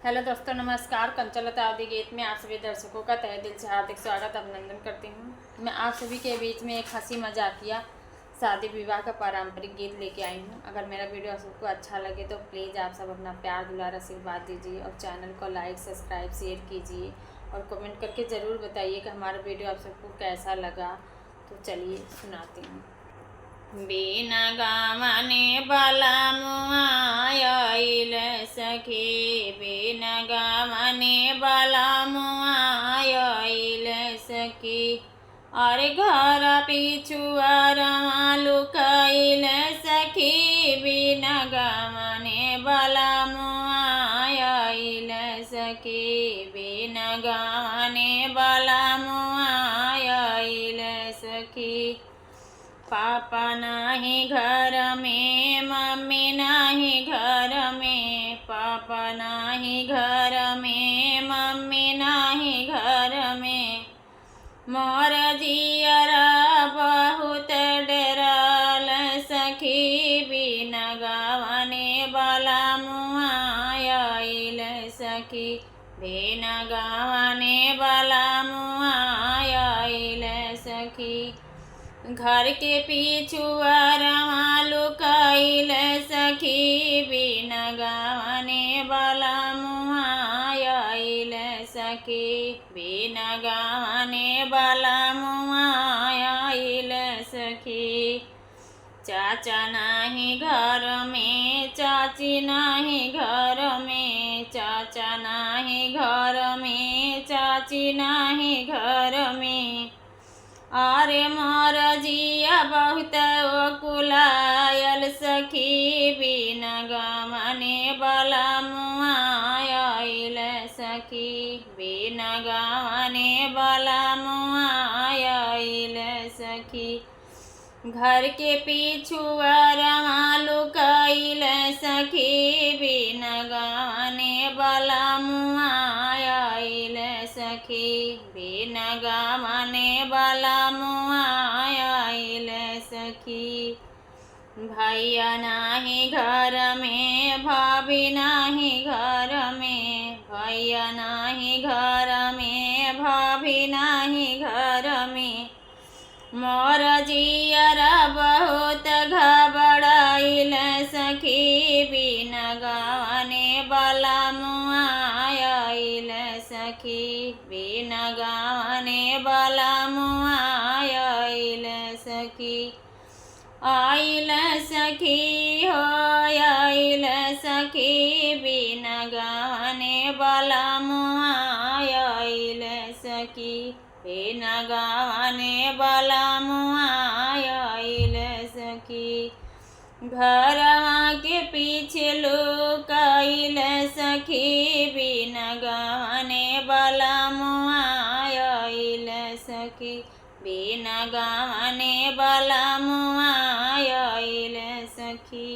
Hello दोस्तों, नमस्कार। कंचलता अवधि गीत में आप सभी दर्शकों का तहे दिल से हार्दिक स्वागत अभिनंदन करती हूँ। मैं आप सभी के बीच में एक हंसी मजाकिया शादी विवाह का पारंपरिक गीत लेके आई हूँ। अगर मेरा वीडियो आप सबको अच्छा लगे तो प्लीज़ आप सब अपना प्यार दुलार आशीर्वाद दीजिए और चैनल को लाइक सब्सक्राइब शेयर कीजिए और कमेंट करके ज़रूर बताइए कि हमारा वीडियो आप सबको कैसा लगा। तो चलिए सुनाती हूँ। बिना गावने बाला मुआयल सखी, बिना गावने बाला मुआयल सखी। और घर पिछुआर लुकाइल सखी, बिना गावने बाला मुआयल सखी, बिना गावने बाला मुआयल सखी। पापा नाही घर में, मम्मी नाही घर में, पापा नाही घर में, मम्मी नाही घर में। मोर जियरा बहुत डरल सखी, बिना गावने बाला मुआयल सखी, बिना गावने बाला मुआयल सखी। घर के पिछुआर लुकाइल सखी, बिना गावने बाला मुआयल सखी, बिना गावने बाला मुआयल सखी। चाचा नाही घर में, चाची नाही घर में, चाचा नाही घर में, चाची नाही घर में। अरे मोर जिया बहुत कुलायल सखी, बिना गावने बाला मुआयल सखी, बिना गावने बाला मुआयल सखी। घर के पिछुआर लुकाइल सखी, बिना गावने बाला मुआयल सखी, बिना गावने बाला मुआयल सखी। भैया नाही घर में, भाभी नाही घर में, भैया नाही घर में, भाभी नाही घर में। मोर जियरा बहुत घबराइल सखी, बिना गावने बाला मुआयल सखी, बिना गावने बाला मुआयल सखी। आइल सखी हो आइल सखी, बिना गावने बाला मुआयल सखी, बिना गावने बाला मुआयल सखी। घरवा के पीछे लुकाइल सखी, बिना गावने बाला मुआयल सखी, बिना गावने बाला मुआयल सखी।